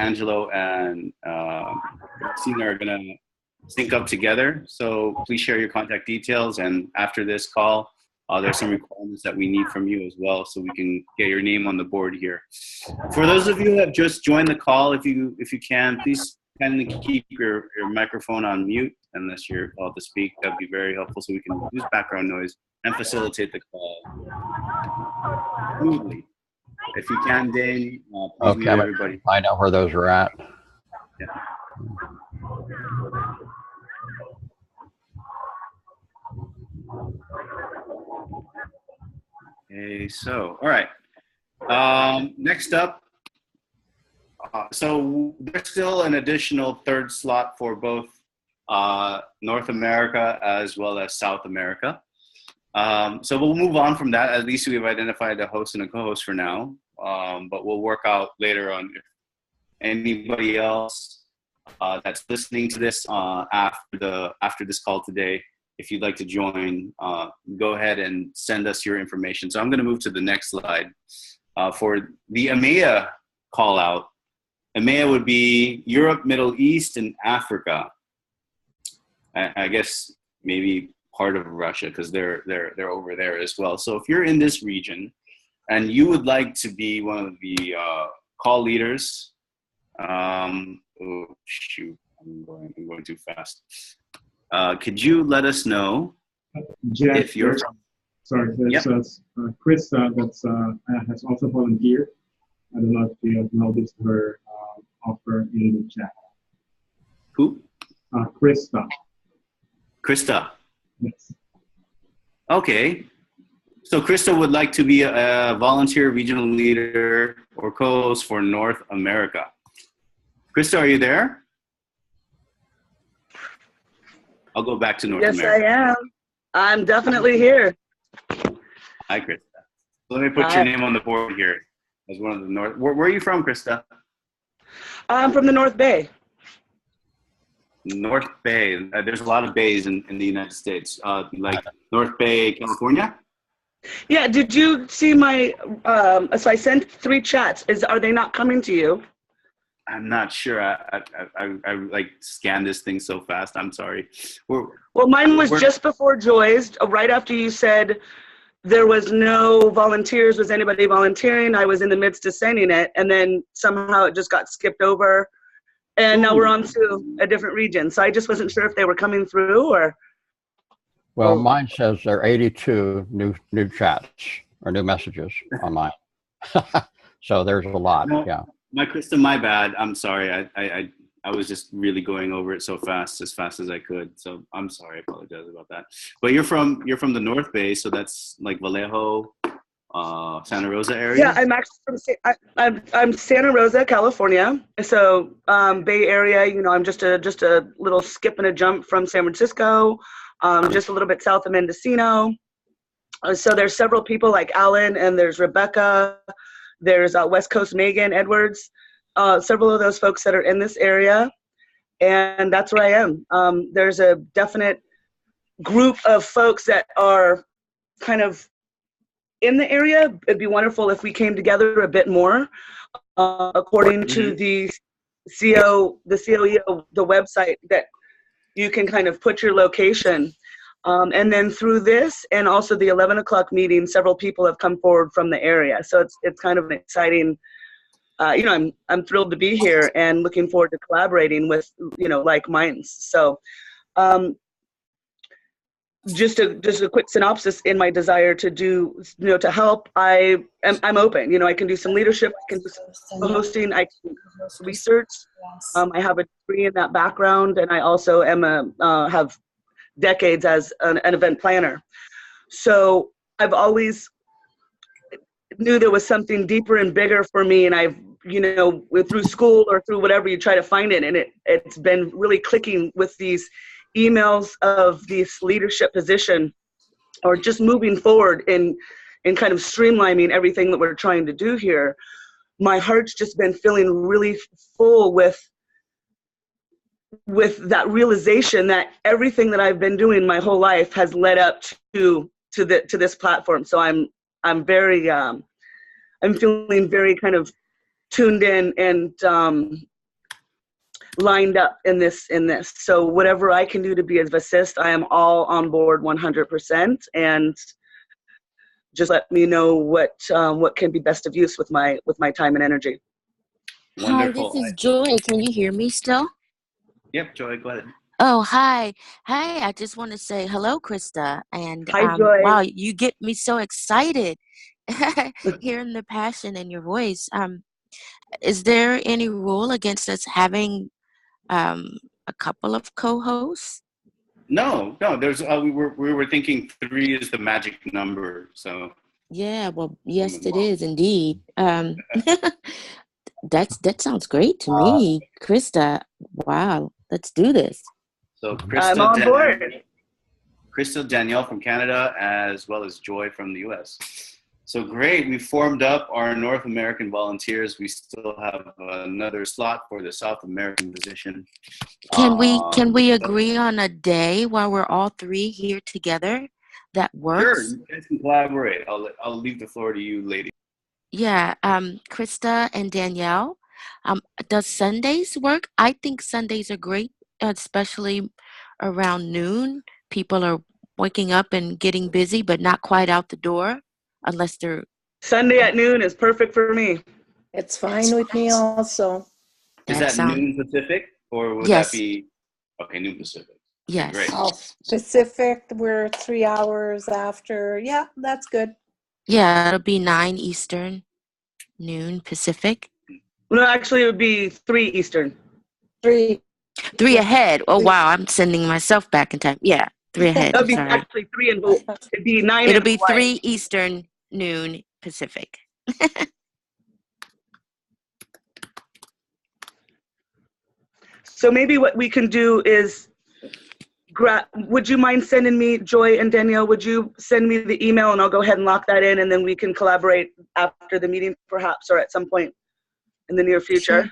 Angelo and Christina are gonna sync up together. So please share your contact details. And after this call, there's some requirements that we need from you as well, so we can get your name on the board here. For those of you who have just joined the call, if you can, please kindly keep your microphone on mute unless you're called to speak. That'd be very helpful, so we can use background noise and facilitate the call smoothly. If you can, Dane, please mute everybody. Find out where those are at. Yeah. Okay, so, all right. Next up, so there's still an additional third slot for both North America as well as South America. So we'll move on from that. At least we've identified a host and a co-host for now, but we'll work out later on if anybody else that's listening to this after this call today, if you'd like to join, go ahead and send us your information. So I'm going to move to the next slide. For the EMEA call out, EMEA would be Europe, Middle East, and Africa. I guess maybe part of Russia, because they're over there as well. So if you're in this region and you would like to be one of the call leaders, oh shoot, I'm going too fast. Could you let us know if you're from? Sorry, there's Chris that's has also volunteered. I don't know if you have noticed her offer in the chat. Who? Krista. Krista. Yes. Okay. So Krista would like to be a volunteer regional leader or co-host for North America. Krista, are you there? I'll go back to North America. Yes, I am. I'm definitely here. Hi, Krista. Let me put your name on the board here as one of the North. Where are you from, Krista? I'm from the North Bay. North Bay. There's a lot of bays in the United States, like North Bay, California. Yeah. Did you see my? So I sent 3 chats. Are they not coming to you? I'm not sure. I like scanned this thing so fast. I'm sorry. Well, mine was just before Joy's, right after you said there was no volunteers. Was anybody volunteering? I was in the midst of sending it, and then somehow it just got skipped over. And now we're on to a different region. So I just wasn't sure if they were coming through or. Well, mine says there are 82 new chats or new messages on mine. So there's a lot, yeah. My Krista, my bad. I'm sorry. I was just really going over it so fast, as I could. So I'm sorry. I apologize about that. But you're from the North Bay, so that's like Vallejo, Santa Rosa area. Yeah, I'm actually from I'm Santa Rosa, California. So Bay Area. You know, I'm just a little skip and a jump from San Francisco, just a little bit south of Mendocino. So there's several people like Alan, and there's Rebecca. There's West Coast Megan Edwards, several of those folks that are in this area, and that's where I am. There's a definite group of folks that are kind of in the area. It'd be wonderful if we came together a bit more. According to the COEO, the website, that you can kind of put your location. And then through this and also the 11 o'clock meeting, several people have come forward from the area. So it's kind of an exciting, you know, I'm thrilled to be here and looking forward to collaborating with, you know, like minds. So just a quick synopsis in my desire to do, you know, to help. I'm open, you know, I can do some leadership, I can do some hosting, I can do research. I have a degree in that background, and I also am have decades as an event planner. So I've always knew there was something deeper and bigger for me, and I've, you know, through school or through whatever you try to find it, and it's been really clicking with these emails of this leadership position, or just moving forward in kind of streamlining everything that we're trying to do here. My heart's just been feeling really full with that realization that everything that I've been doing my whole life has led up to this platform. So I'm very I'm feeling very kind of tuned in and lined up in this. So whatever I can do to be of assist, I am all on board 100%. And just let me know what can be best of use with my time and energy. Wonderful. Hi, this is Joy. Can you hear me still? Yep, Joy, go ahead. Oh, hi. Hi, I just want to say hello, Krista. And Hi, Joy. wow, you get me so excited hearing the passion in your voice. Is there any rule against us having a couple of co-hosts? No. There's we were thinking 3 is the magic number. So Yeah, well, yes, it is indeed. That sounds great to me, Krista. Wow, let's do this. So I'm on board. Crystal, Danielle from Canada, as well as Joy from the US. So great, we formed up our North American volunteers. We still have another slot for the South American position. Can we agree on a day while we're all 3 here together that works? Sure, you guys can collaborate. I'll leave the floor to you, ladies. Yeah, Krista and Danielle, does Sundays work? I think Sundays are great, especially around noon. People are waking up and getting busy, but not quite out the door unless they're... Sunday at noon is perfect for me. It's fine with me also. Is that noon Pacific, or would Yes. that be... Okay, noon Pacific. Yes. Great. Pacific, we're 3 hours after. Yeah, that's good. Yeah, it'll be 9 Eastern, noon Pacific. No, actually, it would be 3 Eastern. 3. 3 ahead. Oh, wow, I'm sending myself back in time. Yeah, 3 ahead. That would be Sorry. actually 3 in both. It'd be 9. It'll be 3 Eastern, noon Pacific. So maybe what we can do is, would you mind sending me, Joy and Danielle, would you send me the email and I'll go ahead and lock that in, and then we can collaborate after the meeting perhaps, or at some point in the near future? Sure.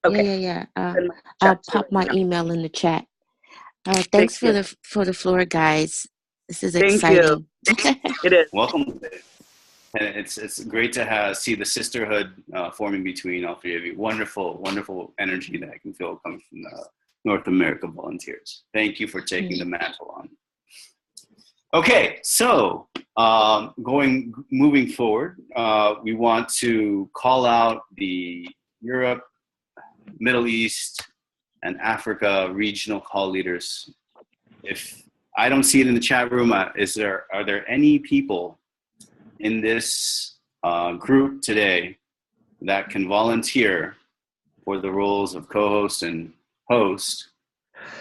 Okay. Yeah. I'll pop my email in the chat. Thanks for the floor, guys. This is exciting. Thank you. It is. Welcome. And it's great to see the sisterhood forming between all 3 of you. Wonderful, wonderful energy that I can feel coming from the North America volunteers. Thank you for taking the mantle on. Okay, so moving forward, we want to call out the Europe, Middle East, and Africa regional call leaders. If I don't see it in the chat room, are there any people in this group today that can volunteer for the roles of co-host and host,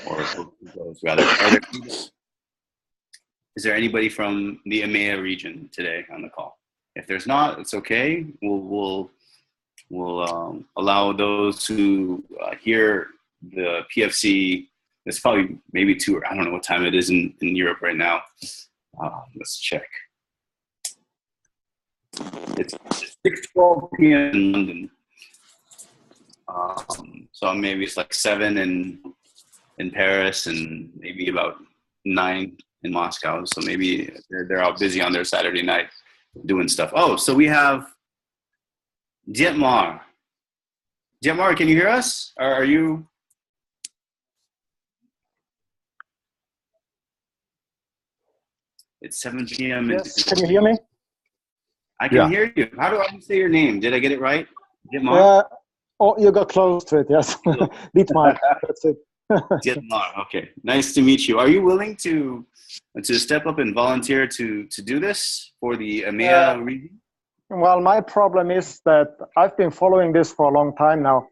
or host rather? Is there anybody from the EMEA region today on the call? If there's not, it's okay. We'll allow those who hear the PFC. It's probably maybe 2, or I don't know what time it is in Europe right now. Let's check. It's 6:12 p.m. in London. So maybe it's like 7 in Paris, and maybe about 9 in Moscow. So maybe they're all busy on their Saturday night doing stuff. Oh, so we have Dietmar. Dietmar, can you hear us? Or are you? It's 7 p.m. Yes, can you hear me? I can hear you. How do I say your name? Did I get it right? Dietmar? Oh, you got close to it, yes. Dietmar, that's it. Dietmar, okay. Nice to meet you. Are you willing to step up and volunteer to do this for the EMEA region? Well, my problem is that I've been following this for a long time now,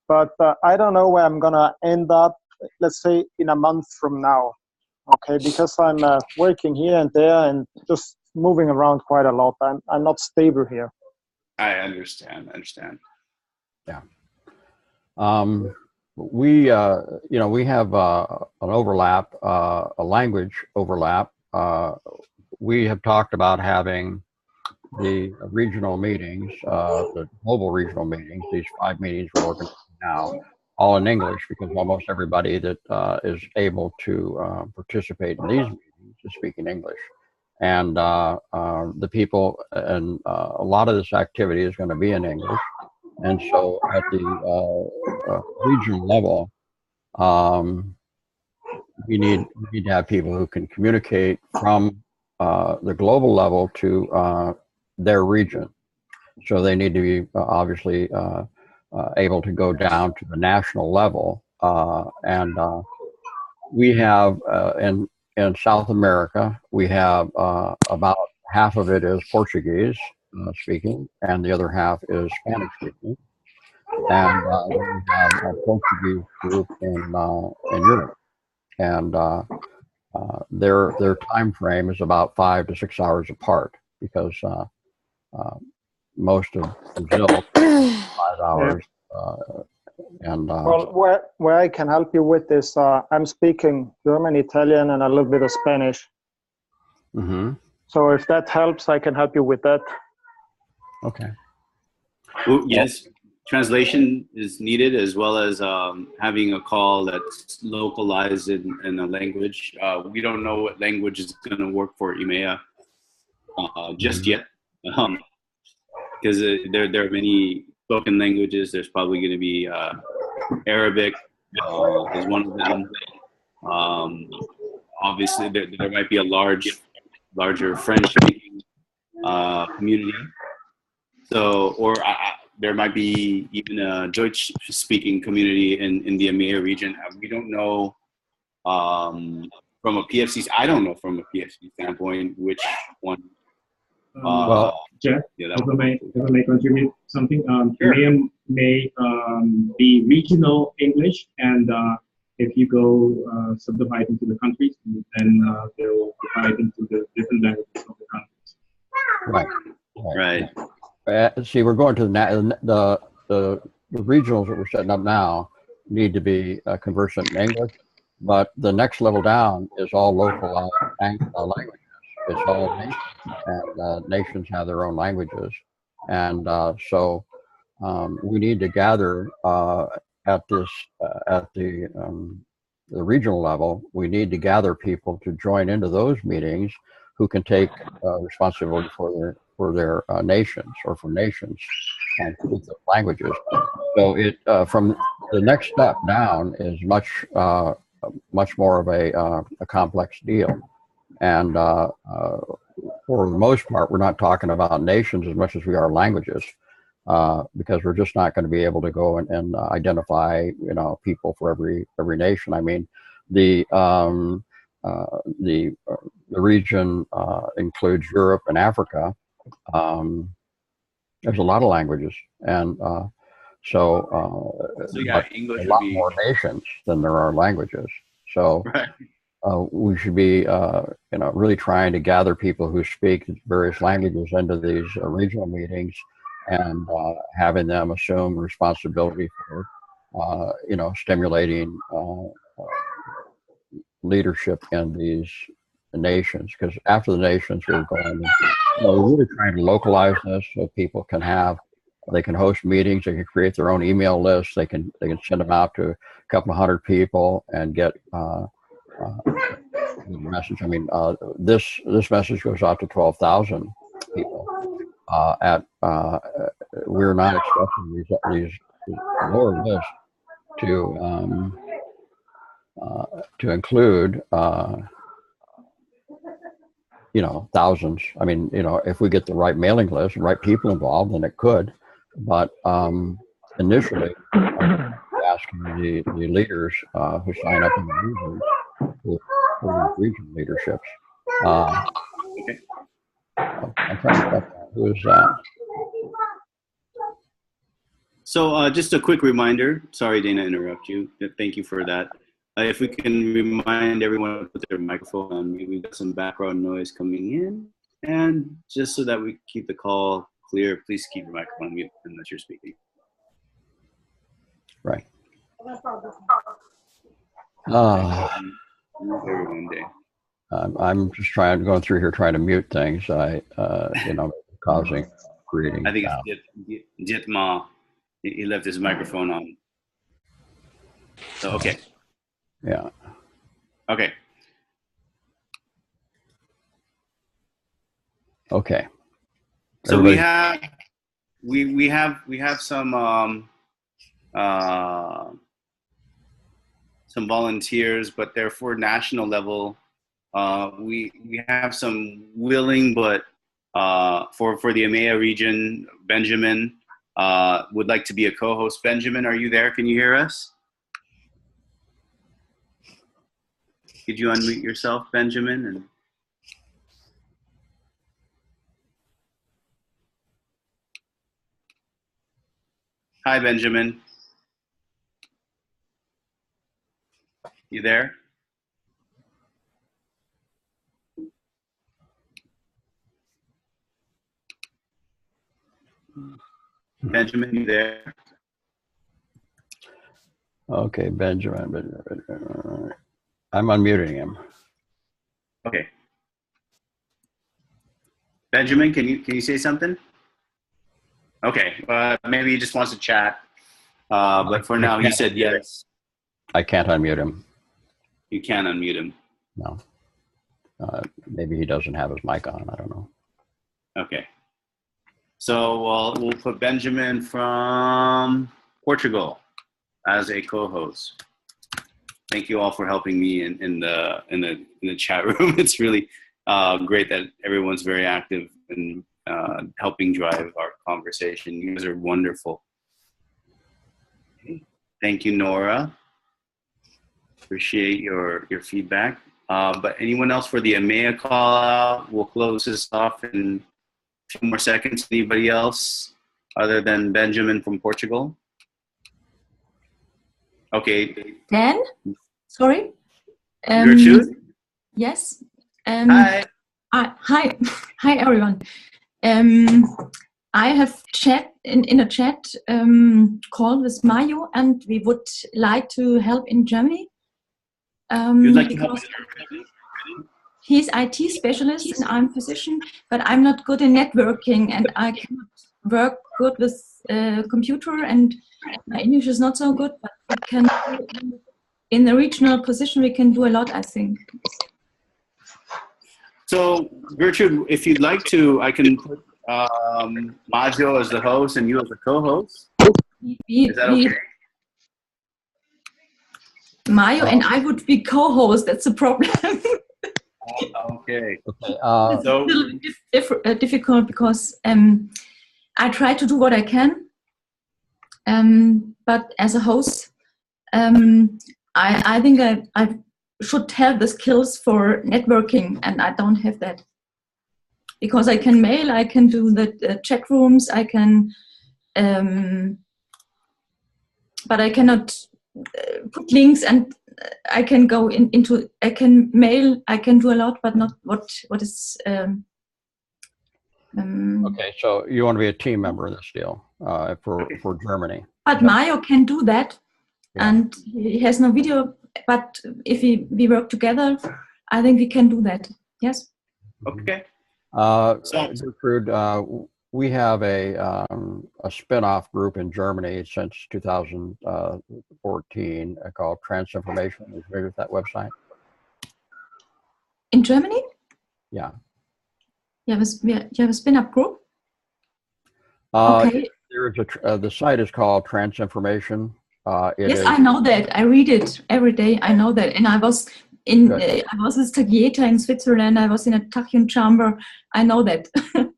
but I don't know where I'm going to end up, let's say, in a month from now, okay? Because I'm working here and there and just moving around quite a lot. I'm not stable here. I understand. Yeah. We have an overlap, a language overlap. We have talked about having the regional meetings, the global regional meetings, these 5 meetings we're working on now, all in English, because almost everybody that is able to participate in these meetings is speaking English. And the people, and a lot of this activity is going to be in English. And so at the regional level, We need to have people who can communicate from the global level to their region. So they need to be obviously able to go down to the national level. And we have in South America, we have about half of it is Portuguese speaking, and the other half is Spanish speaking. And we have a Portuguese group in Europe, and their time frame is about 5 to 6 hours apart because most of Brazil 5 hours. And Well, where I can help you with this, I'm speaking German, Italian, and a little bit of Spanish. mm-hmm. So if that helps, I can help you with that. Okay. Ooh, yes, translation is needed, as well as having a call that's localized in a language. We don't know what language is going to work for EMEA just yet, because there are many spoken languages. There's probably going to be Arabic is one of them. Obviously, there might be a larger French-speaking community. So, or there might be even a Deutsch-speaking community in the EMEA region. We don't know from a PFC. I don't know from a PFC standpoint which one. Jeff, yeah, if I may contribute something, Sure. may be regional English, and if you go subdivide into the countries, then they'll divide into the different languages of the countries. Right. See, we're going to the regionals that we're setting up now need to be conversant in English, but the next level down is all local languages. It's all nations, and nations have their own languages, and so we need to gather at the regional level. We need to gather people to join into those meetings who can take responsibility for their nations or for nations and speak those languages. So it from the next step down is much more of a complex deal. And for the most part, we're not talking about nations as much as we are languages, because we're just not going to be able to go and identify, people for every nation. I mean, the region includes Europe and Africa. There's a lot of languages, and so yeah, English a lot would be more nations than there are languages. So. right. We should be, really trying to gather people who speak various languages into these regional meetings, and having them assume responsibility for, stimulating leadership in these nations. Because after the nations, we're going, we're really trying to localize this so people can they can host meetings, they can create their own email lists, they can send them out to a couple of hundred people and get. Message. I mean, this message goes out to 12,000 people. We're not expecting these lower lists to include thousands. I mean, if we get the right mailing list and right people involved, then it could. But initially, asking the leaders who sign up in the regions for regional leaderships. Okay. I'm trying to who is that? So just a quick reminder. Sorry, Dana, interrupt you. Thank you for that. If we can remind everyone to put their microphone on mute. We've got some background noise coming in. And just so that we keep the call clear, please keep your microphone on mute unless you're speaking. Right. One day. I'm just going through here trying to mute things. Creating. I think it's Jitma. He left his microphone on. So okay. Yeah. Okay. Okay. So Everybody. we have some some volunteers, but they're for national level. We have some willing, but for the EMEA region, Benjamin would like to be a co-host. Benjamin, are you there? Can you hear us? Could you unmute yourself, Benjamin? And hi, Benjamin. You there? Benjamin, you there? Okay, Benjamin. I'm unmuting him. Okay. Benjamin, can you say something? Okay, maybe he just wants to chat. But for now, he said yes. I can't unmute him. You can unmute him. No. Maybe he doesn't have his mic on. I don't know. Okay. So we'll put Benjamin from Portugal as a co-host. Thank you all for helping me in the chat room. It's really great that everyone's very active and helping drive our conversation. You guys are wonderful. Okay. Thank you, Nora. Appreciate your feedback. But anyone else for the EMEA call out? We'll close this off in a few more seconds. Anybody else other than Benjamin from Portugal? Okay. Dan? Sorry? Gertrude? Yes. Hi. Hi. Hi, everyone. I have chat in a chat call with Mayo, and we would like to help in Germany. You'd like to help because he's IT specialist and I'm physician, but I'm not good in networking and I cannot work good with computer, and my English is not so good, but we can, in the regional position, we can do a lot, I think. So, Gertrude, if you'd like to, I can put Maggio as the host and you as the co-host. Is that okay? Mayo and I would be co-host. That's the problem. Okay. Okay. It's a little bit difficult because I try to do what I can, but as a host, I think I should have the skills for networking, and I don't have that. Because I can mail, I can do the chat rooms, I can, but I cannot put links, and I can go into, I can mail, I can do a lot, but not what is. Okay, so you want to be a team member in this deal for Germany. But Mayo can do that, yeah. And he has no video, but if we work together, I think we can do that, yes. Okay. Gertrude, we have a spin-off group in Germany since 2014 called Transinformation. Are you familiar with that website? In Germany? Yeah. You have a spin-up group? Okay. There is the site is called Transinformation. Yes, I know that. I read it every day. I know that, and I was in I was with Tagieta in Switzerland. I was in a tachyon chamber. I know that.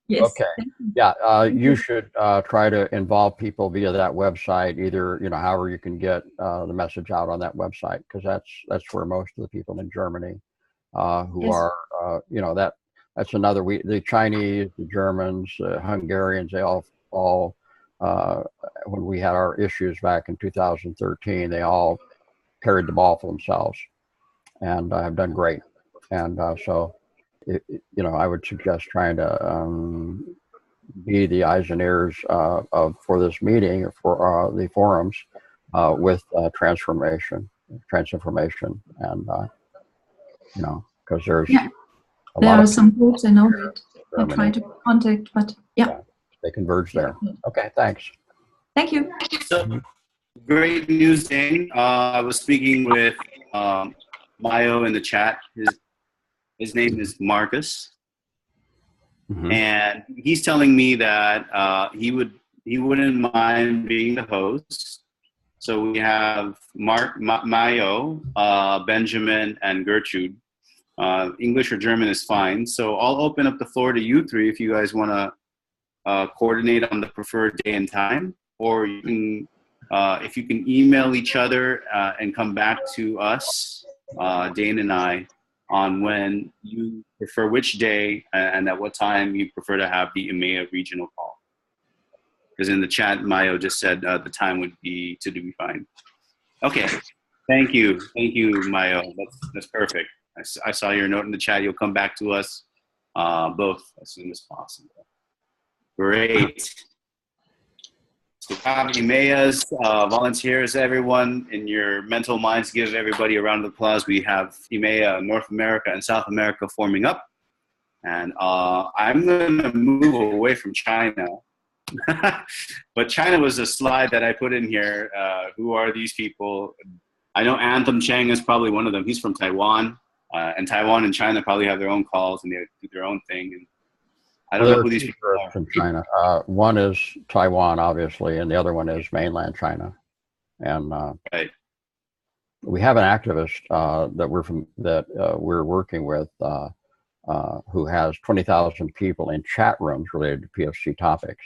Yes. Okay. Yeah. You should try to involve people via that website. Either however you can get the message out on that website, because that's where most of the people in Germany who yes. are that's another the Chinese, the Germans, Hungarians. They all when we had our issues back in 2013, they all carried the ball for themselves, and have done great. And so, I would suggest trying to be the eyes and ears for this meeting or for the forums with Transinformation, and because there's there are some groups I know that I try to contact, but yeah. They converge there. Okay, thanks. Thank you. So, great news, Dane. I was speaking with Mayo in the chat. His name is Marcus, and he's telling me that he wouldn't mind being the host, So we have Mark, Mayo, Benjamin, and Gertrude. English or German is fine. So I'll open up the floor to you three if you guys want to coordinate on the preferred day and time, or you can, if you can email each other and come back to us, Dane and I, on when you prefer which day and at what time you prefer to have the EMEA regional call. Because in the chat, Mayo just said the time would be to be fine. Okay, thank you, Mayo. That's perfect. I saw your note in the chat. You'll come back to us both as soon as possible. Great. So EMEA's volunteers, everyone in your mental minds, give everybody a round of applause. We have EMEA, North America and South America forming up. And I'm gonna move away from China. But China was a slide that I put in here. Who are these people? I know Anthem Cheng is probably one of them. He's from Taiwan. And Taiwan and China probably have their own calls and they do their own thing. And I don't know who these people are. From China. One is Taiwan, obviously, and the other one is mainland China. And right. We have an activist that we're working with who has 20,000 people in chat rooms related to PFC topics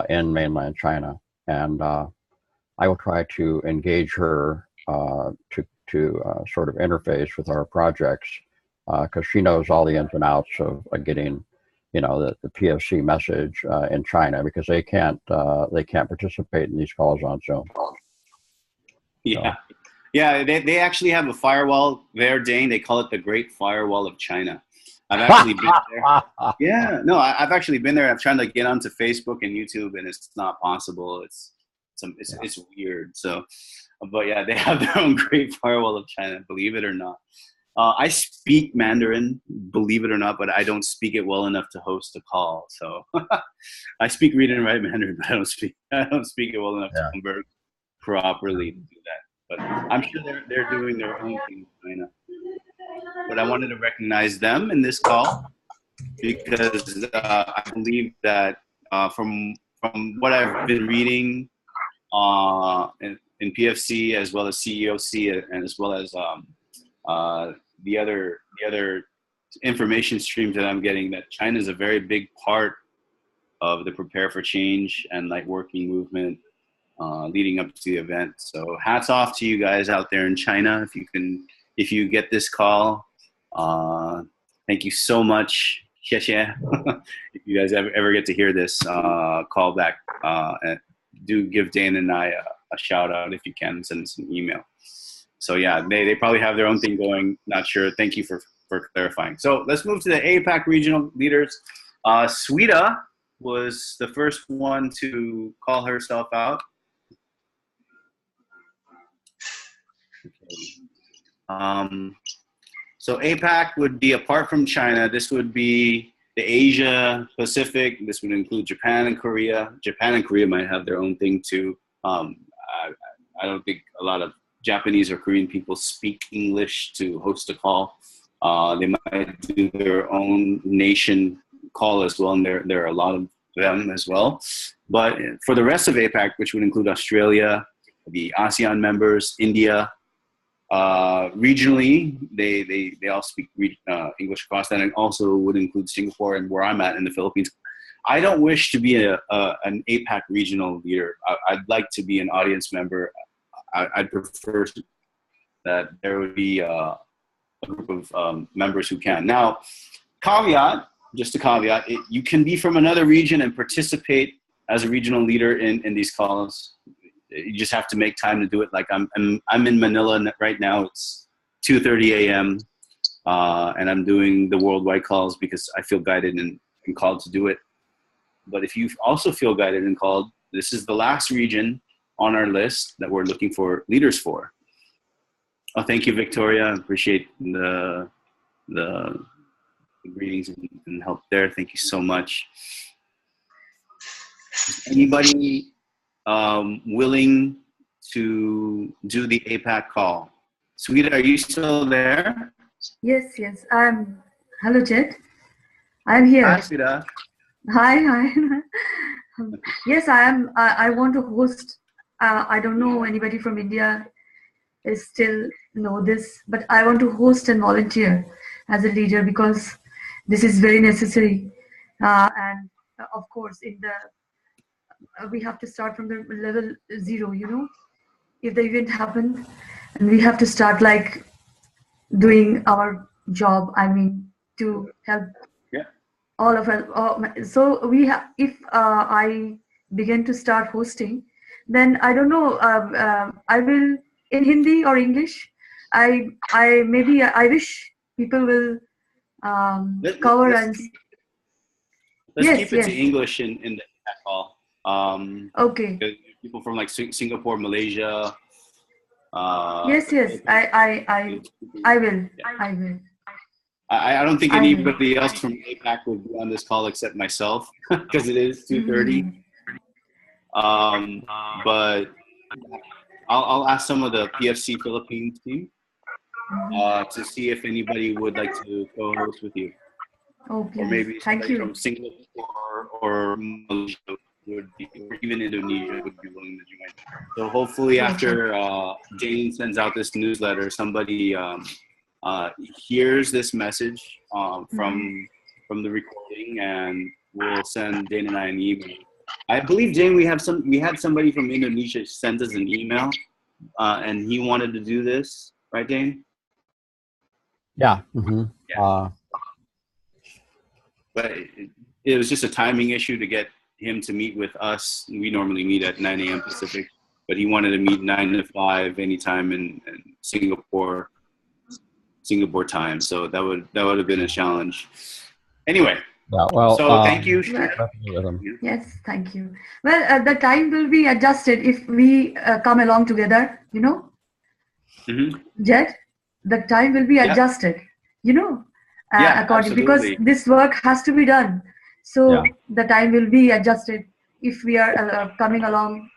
in mainland China. And I will try to engage her to sort of interface with our projects because she knows all the ins and outs of getting, the PFC message in China, because they can't participate in these calls on Zoom. Yeah, so. Yeah. They actually have a firewall there, Dane. They call it the Great Firewall of China. I've actually been there. Yeah, no, I've actually been there. I'm trying to get onto Facebook and YouTube, and it's not possible. It's weird. So, but yeah, they have their own Great Firewall of China. Believe it or not. I speak Mandarin, believe it or not, but I don't speak it well enough to host a call. So I speak, read, and write Mandarin, but I don't speak it well enough to convert properly to do that. But I'm sure they're doing their own thing in China. But I wanted to recognize them in this call because I believe that from what I've been reading in PFC as well as CEOC and as well as the other information streams that I'm getting, that China is a very big part of the Prepare for Change and like working movement leading up to the event. So hats off to you guys out there in China. If you get this call, thank you so much. 谢谢. If you guys ever get to hear this call back, do give Dan and I a shout out if you can, send us an email. So yeah, they probably have their own thing going. Not sure. Thank you for clarifying. So let's move to the APAC regional leaders. Sweta was the first one to call herself out. Okay. So APAC would be, apart from China, this would be the Asia Pacific. This would include Japan and Korea. Japan and Korea might have their own thing too. I don't think a lot of Japanese or Korean people speak English to host a call. They might do their own nation call as well, and there are a lot of them as well. But for the rest of APAC, which would include Australia, the ASEAN members, India, regionally, they all speak English across that, and also would include Singapore and where I'm at in the Philippines. I don't wish to be an APAC regional leader. I'd like to be an audience member. I'd prefer that there would be a group of members who can. Now, just a caveat, you can be from another region and participate as a regional leader in these calls. You just have to make time to do it. Like I'm in Manila right now. It's 2:30 a.m. And I'm doing the worldwide calls because I feel guided and called to do it. But if you also feel guided and called, this is the last region on our list that we're looking for leaders for. Oh, thank you, Victoria. I appreciate the greetings and help there. Thank you so much. Anybody willing to do the APAC call? Sweta, are you still there? Yes. Hello, Jed. I'm here. Hi, Sweta. Hi. Yes, I am. I want to host I don't know anybody from India is still know this, but I want to host and volunteer as a leader because this is very necessary. And of course, in the we have to start from the level 0. You know, if the event happened, and we have to start like doing our job. I mean, to help all of us. So we have. If I begin to start hosting, then I don't know. I will in Hindi or English. I maybe I wish people will cover let's and. let's Yes, keep it to yes. English in the call. Okay. People from like Singapore, Malaysia. Yes, yes. I will. I will. I don't think I will. anybody else from APAC would be on this call except myself because it is 2:30. But I'll ask some of the PFC Philippines team to see if anybody would like to co-host with you. Oh, please. Or maybe Thank somebody you. from Singapore or Malaysia would be, or even Indonesia would be willing to join. So hopefully after Jane sends out this newsletter, somebody hears this message from the recording, and we'll send Jane and I an email. I believe, Jane, we had somebody from Indonesia send us an email, and he wanted to do this, right, Jane? Yeah. Mm-hmm. But it was just a timing issue to get him to meet with us. We normally meet at 9 a.m. Pacific, but he wanted to meet 9 to 5 anytime in Singapore time. So that would have been a challenge. Anyway. Yeah, well, so thank you. Yes, thank you. Well, the time will be adjusted if we come along together, you know. Jed, the time will be adjusted, you know, according, because this work has to be done. So the time will be adjusted if we are coming along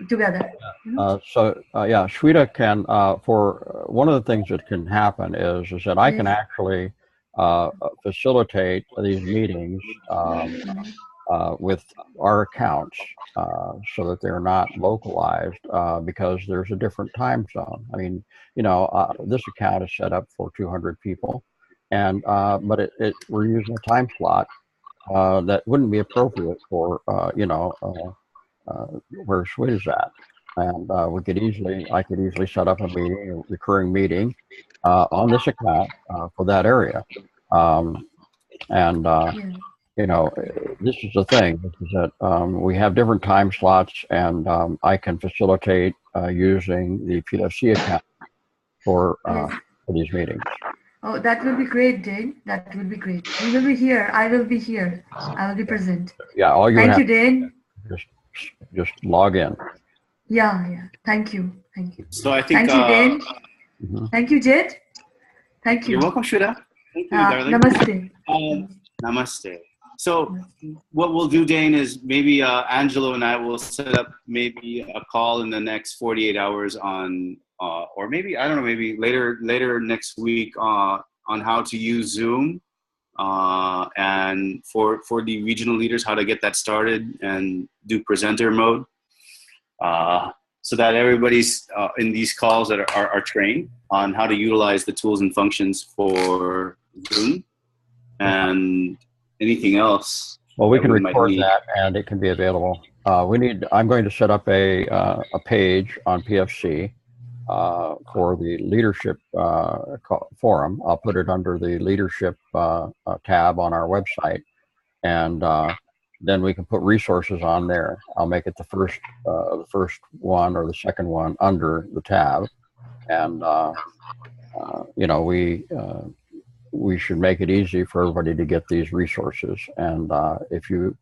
together. You know? Shweta can, for one of the things that can happen is that I can actually facilitate these meetings with our accounts so that they're not localized because there's a different time zone. I mean, you know, this account is set up for 200 people, and but we're using a time slot that wouldn't be appropriate for you know, where Shweta's at. And I could easily set up a meeting, a recurring meeting on this account for that area. You know, this is the thing, is that we have different time slots, and I can facilitate using the PFC account for these meetings. Oh, that will be great, Dane. That will be great. You will be here. I will be here. I will be present. Yeah, all you Thank have you, Dane. Just log in. Yeah. Thank you. Thank you. So I think. Thank you, Dane. Thank you, Jed. Thank you. You're welcome, Shweta. Thank you, darling. Namaste. Namaste. So what we'll do, Dane, is maybe Angelo and I will set up maybe a call in the next 48 hours on, or maybe, I don't know, maybe later next week on how to use Zoom and for the regional leaders, how to get that started and do presenter mode so that everybody's in these calls that are trained on how to utilize the tools and functions for Zoom and anything else. Well, we can record that, and it can be available. I'm going to set up a page on PFC for the leadership forum. I'll put it under the leadership tab on our website, and then we can put resources on there. I'll make it the first one or the second one under the tab, and you know, we should make it easy for everybody to get these resources. And if you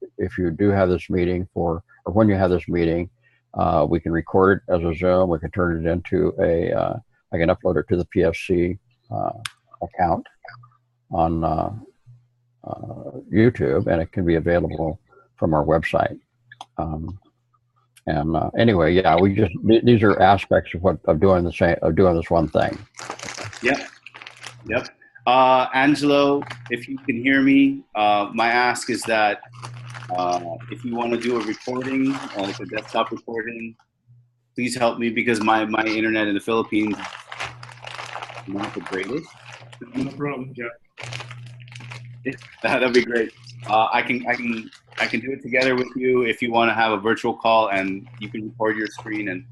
do have this meeting or when you have this meeting, we can record it as a Zoom. We can turn it into I can upload it to the PFC account on YouTube, and it can be available from our website. Anyway, yeah, these are aspects of doing this one thing. Yep. Angelo, if you can hear me, my ask is that if you want to do a recording, like a desktop recording, please help me because my internet in the Philippines is not the greatest. No problem, Jeff. That'd be great. I can do it together with you if you want to have a virtual call, and you can record your screen and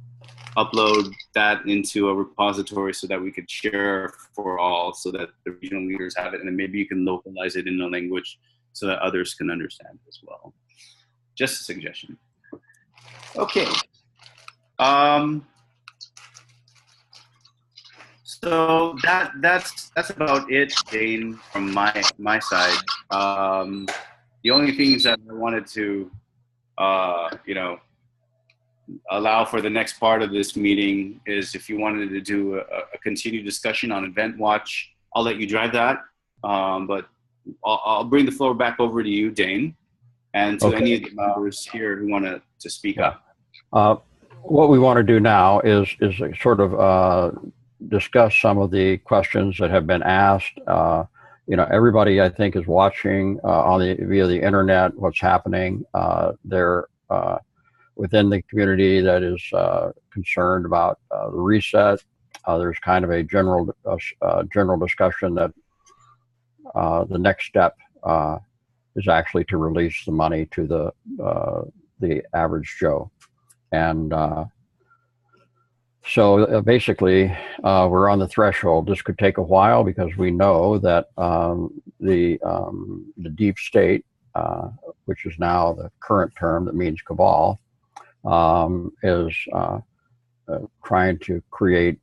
upload that into a repository so that we could share for all, so that the regional leaders have it, and then maybe you can localize it in a language so that others can understand as well. Just a suggestion. Okay. So that's about it, Jane, from my side. The only things that I wanted to, allow for the next part of this meeting is if you wanted to do a continued discussion on Event Watch, I'll let you drive that. But I'll bring the floor back over to you, Dane, and to any of the members here who want to speak up. What we want to do now is sort of discuss some of the questions that have been asked. Everybody, I think, is watching via the internet what's happening. They're within the community that is concerned about the reset. There's kind of a general discussion that the next step is actually to release the money to the average Joe. And so basically, we're on the threshold. This could take a while because we know that the deep state, which is now the current term that means cabal, is trying to create,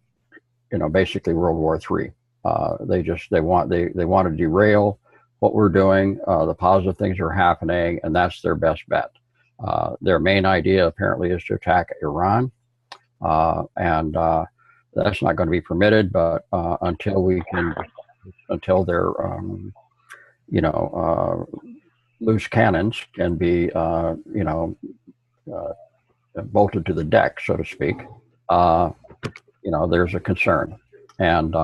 basically World War III. They want to derail what we're doing. The positive things are happening, and that's their best bet. Their main idea apparently is to attack Iran, and that's not going to be permitted. But until their loose cannons can be bolted to the deck, so to speak, there's a concern. And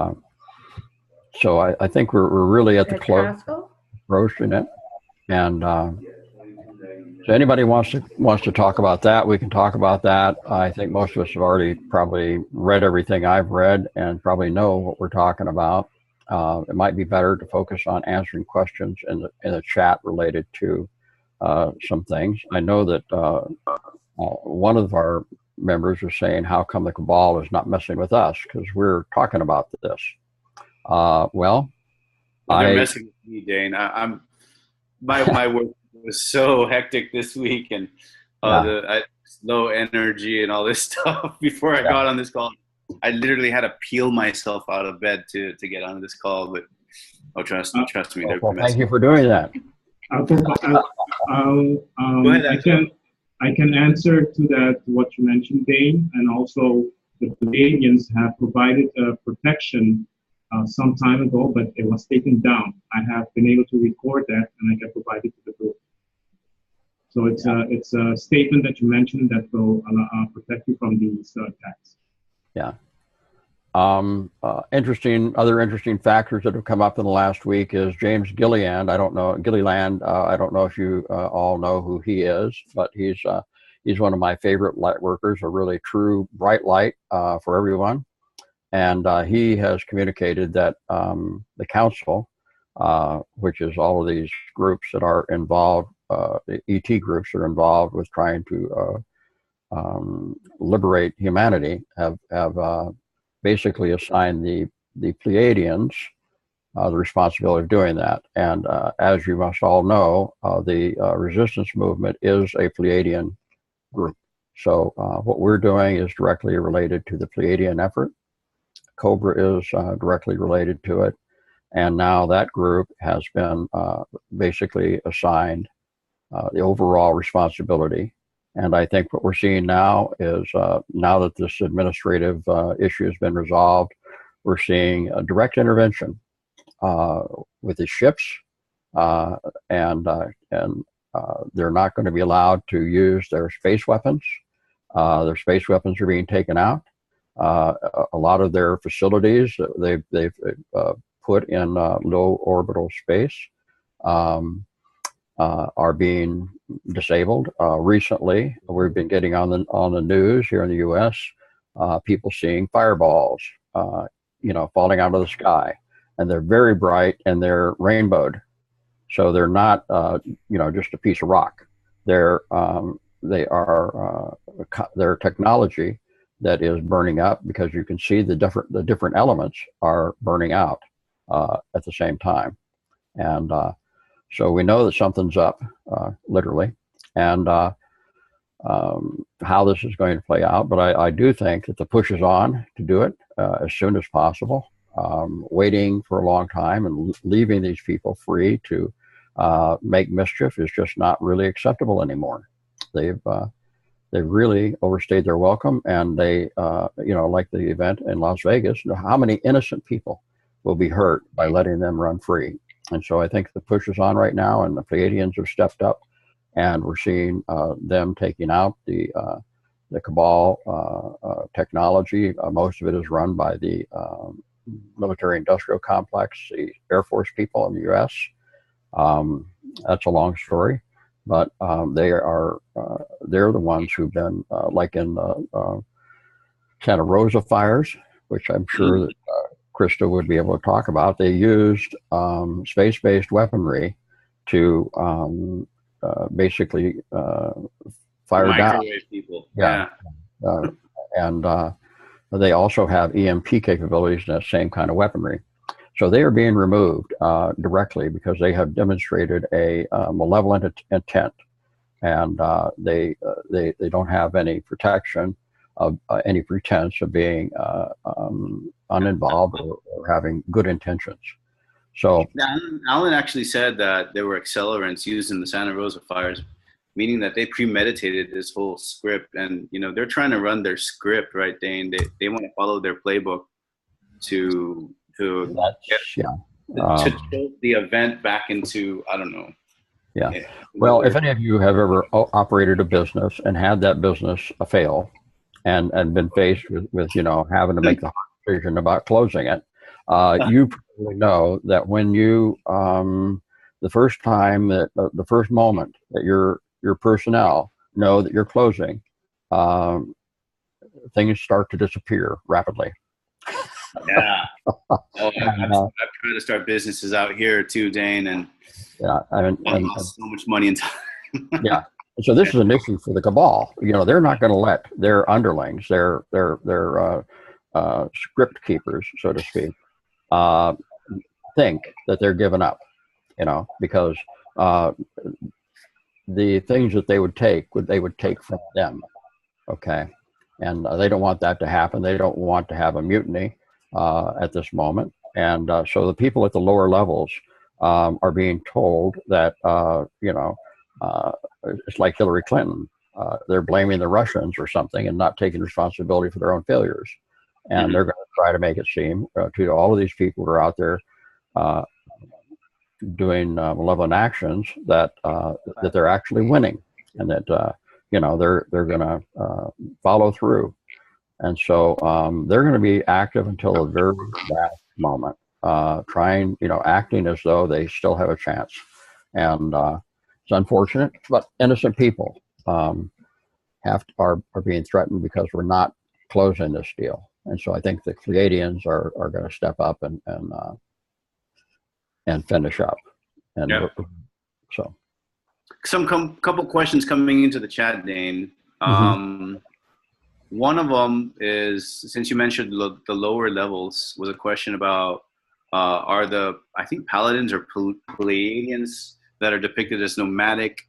so I think we're really at the close in it. And so anybody wants to talk about that, we can talk about that. I think most of us have already probably read everything I've read and probably know what we're talking about. It might be better to focus on answering questions in the chat related to some things. I know that one of our members was saying, how come the cabal is not messing with us? Because we're talking about this. Well, they're messing with me, Dane. My work was so hectic this week, and low energy and all this stuff before I got on this call. I literally had to peel myself out of bed to get on this call, but trust me. Well, thank you for doing that. I can answer to that, what you mentioned, Dane, and also the Canadians have provided protection some time ago, but it was taken down. I have been able to record that, and I can provide it to the group. So it's a statement that you mentioned that will protect you from these attacks. Yeah. Other interesting factors that have come up in the last week is James Gilliland. I don't know if you all know who he is, but he's one of my favorite light workers, a really true bright light for everyone. And he has communicated that the council, which is all of these groups that are involved, the ET groups that are involved with trying to liberate humanity, have basically assigned the Pleiadians the responsibility of doing that. And as you must all know, the resistance movement is a Pleiadian group. So what we're doing is directly related to the Pleiadian effort. Cobra is directly related to it. And now that group has been basically assigned the overall responsibility. And I think what we're seeing now is now that this administrative issue has been resolved, we're seeing a direct intervention with the ships, and they're not going to be allowed to use their space weapons. Their space weapons are being taken out. A lot of their facilities they've put in low orbital space are being disabled. Recently, we've been getting on the news here in the U.S. People seeing fireballs, falling out of the sky, and they're very bright and they're rainbowed. So they're not, just a piece of rock. They're technology that is burning up, because you can see the different elements are burning out at the same time, and so we know that something's up, literally, and how this is going to play out. But I do think that the push is on to do it as soon as possible. Waiting for a long time and leaving these people free to make mischief is just not really acceptable anymore. They've really overstayed their welcome, and they, like the event in Las Vegas, how many innocent people will be hurt by letting them run free? And so I think the push is on right now, and the Pleiadians have stepped up, and we're seeing them taking out the cabal technology. Most of it is run by the military-industrial complex, the Air Force people in the U.S. That's a long story, but they're the ones who've been, like in the Santa Rosa fires, which I'm sure that Krista would be able to talk about. They used space-based weaponry to basically fire down people. Yeah. And they also have EMP capabilities and that same kind of weaponry. So they are being removed directly because they have demonstrated a malevolent intent, and they don't have any protection of any pretense of being uninvolved or having good intentions. So Alan actually said that there were accelerants used in the Santa Rosa fires, meaning that they premeditated this whole script, and they're trying to run their script, right, Dane? They want to follow their playbook to tilt the event back into, I don't know. Yeah. Well, if any of you have ever operated a business and had that business fail, and been faced with having to make the hard decision about closing it, you probably know that when you the first moment that your personnel know that you're closing, things start to disappear rapidly. Yeah. I've tried to start businesses out here too, Dane, and lost so much money and time. Yeah. So this is an issue for the cabal. They're not going to let their underlings, their script keepers, so to speak, think that they're giving up. Because the things that they would take from them. Okay, and they don't want that to happen. They don't want to have a mutiny at this moment, and so the people at the lower levels are being told that it's like Hillary Clinton. They're blaming the Russians or something and not taking responsibility for their own failures. And they're going to try to make it seem to all of these people who are out there doing malevolent actions that they're actually winning, and that they're going to follow through. And so they're going to be active until the very last moment, acting as though they still have a chance. And it's unfortunate, but innocent people are being threatened because we're not closing this deal. And so I think the Pleiadians are going to step up and finish up. And so, couple questions coming into the chat, Dane. One of them is, since you mentioned the lower levels, was a question about are the, I think, paladins or Pleiadians that are depicted as nomadic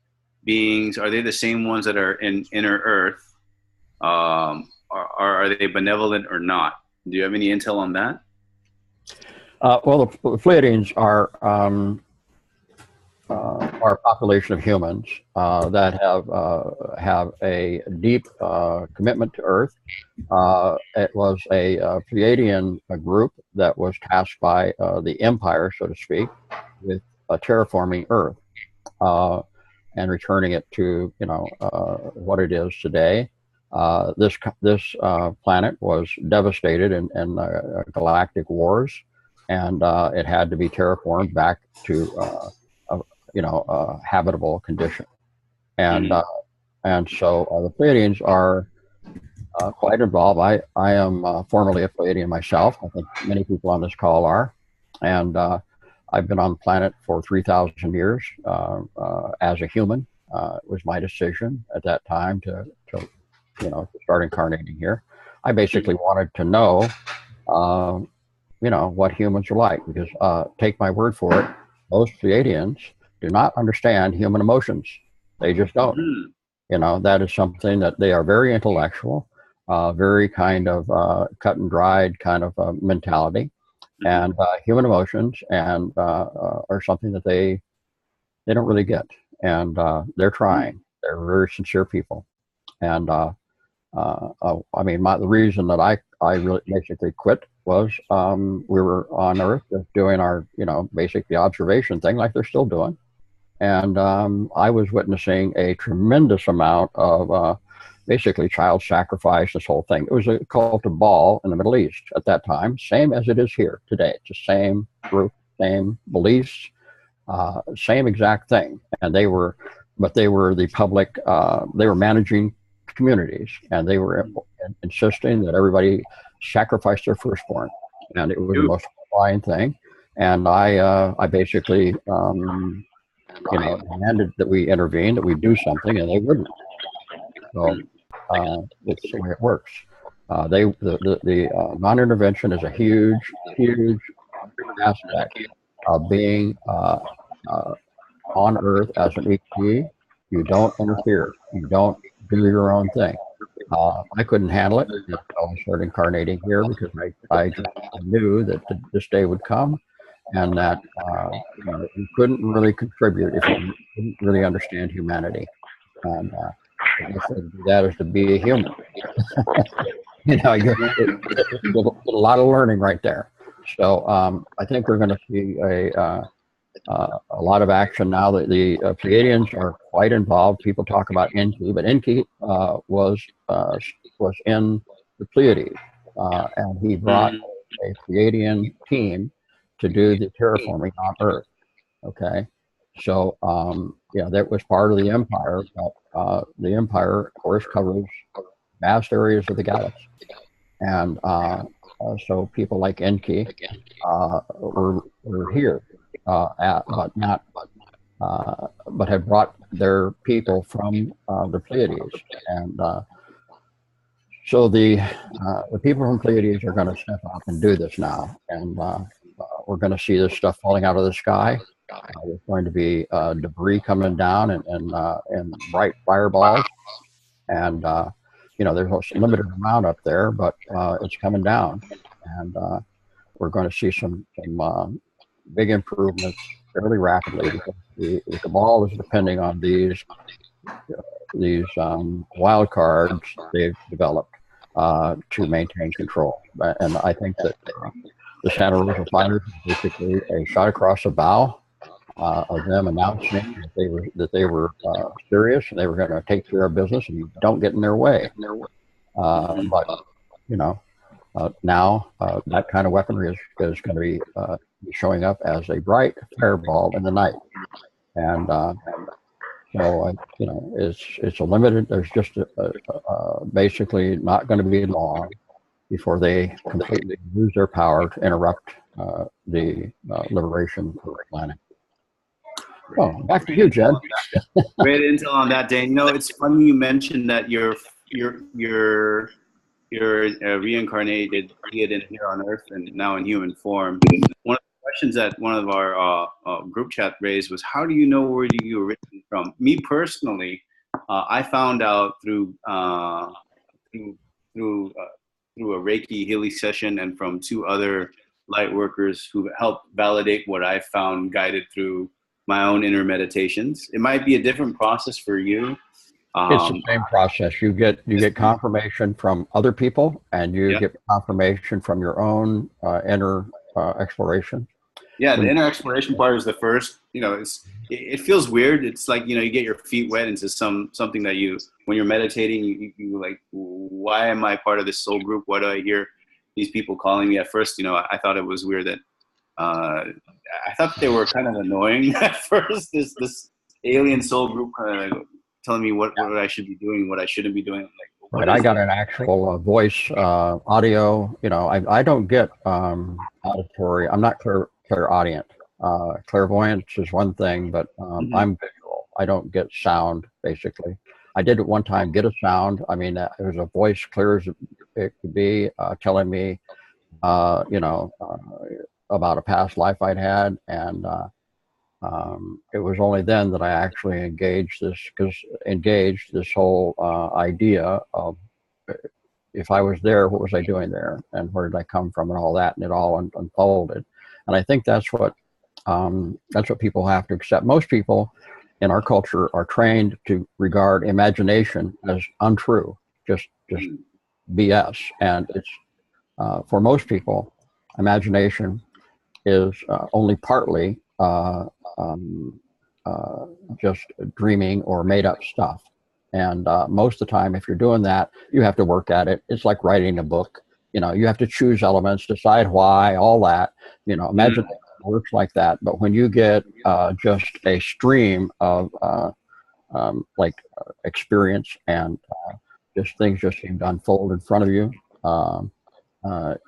beings, are they the same ones that are in inner Earth? Are they benevolent or not? Do you have any intel on that? Well, the Pleiadians are a population of humans that have a deep commitment to Earth. It was a Pleiadian group that was tasked by the Empire, so to speak, with terraforming Earth and returning it to what it is today. This planet was devastated in galactic wars, and it had to be terraformed back to a habitable condition. and so the Pleiadians are quite involved. I am formerly a Pleiadian myself. I think many people on this call are, and I've been on the planet for 3,000 years as a human. It was my decision at that time to start incarnating here. I basically wanted to know, what humans are like, because take my word for it, most Pleiadians do not understand human emotions. They just don't. That is something that they are very intellectual, very kind of cut and dried kind of mentality, and human emotions and are something that they don't really get, and they're trying. They're very sincere people, and I mean, the reason that I really basically quit was we were on Earth just doing our basic the observation thing like they're still doing, and I was witnessing a tremendous amount of basically child sacrifice. This whole thing. It was a cult of Baal in the Middle East at that time, same as it is here today. It's the same group, same beliefs, same exact thing, and they were the public. They were managing communities, and they were insisting that everybody sacrifice their firstborn, and it was the most horrifying thing. And I basically demanded that we intervene, that we do something, and they wouldn't. So it's the way it works. The non-intervention is a huge aspect of being on Earth as an ET. You don't interfere. You don't do your own thing. I couldn't handle it until I started incarnating here, because I knew that this day would come, and that you couldn't really contribute if you didn't really understand humanity. And that is to be a human. It's a lot of learning right there. So I think we're going to see a lot of action now. That the Pleiadians are quite involved. People talk about Enki, but Enki was in the Pleiades, and he brought a Pleiadian team to do the terraforming on Earth. Okay, so that was part of the Empire, but the Empire, of course, covers vast areas of the galaxy, and so people like Enki were here. But had brought their people from the Pleiades, and so the people from Pleiades are going to step up and do this now, and we're going to see this stuff falling out of the sky. There's going to be debris coming down and bright fireballs, and there's a limited amount up there, but it's coming down, and we're going to see some big improvements fairly rapidly, because the cabal is depending on these wild cards they've developed to maintain control. And I think that the Santa Rosa fighters is basically a shot across the bow of them announcing that they were serious and they were going to take care of business, and you don't get in their way. But now that kind of weaponry is going to be showing up as a bright fireball in the night, and so it's a limited. There's just basically not going to be long before they completely lose their power to interrupt the liberation of the planet. Oh, back to you, Jed. Great intel on that, Dane. It's funny you mentioned that you're a reincarnated Pleiadian here on Earth and now in human form. One of the questions that one of our group chat raised was, how do you know where you originated from? Me personally, I found out through a Reiki healing session and from two other light workers who helped validate what I found, guided through my own inner meditations. It might be a different process for you. It's the same process. You get confirmation from other people, and you get confirmation from your own inner exploration. Yeah, the inner exploration part is the first. It feels weird. It's like you get your feet wet into something that when you're meditating, you like, why am I part of this soul group? Why do I hear these people calling me? At first, I thought it was weird that I thought they were kind of annoying at first. This alien soul group telling me what I should be doing, what I shouldn't be doing. Like, right. I got an actual voice, audio. You know, I don't get auditory. I'm not clairaudient. Clairvoyance is one thing, but I'm visual. I don't get sound, basically. I did at one time get a sound. I mean, it was a voice clear as it could be, telling me, you know, about a past life I'd had, and it was only then that I actually engaged this whole idea of if I was there, what was I doing there, and where did I come from, and all that, and it all unfolded. And I think that's what people have to accept. Most people in our culture are trained to regard imagination as untrue, just BS, and it's for most people, imagination is only partly just dreaming or made up stuff. And most of the time, if you're doing that, you have to work at it. It's like writing a book. You know, you have to choose elements, decide why, all that. You know, imagination works like that. But when you get just a stream of experience and just things just seem to unfold in front of you,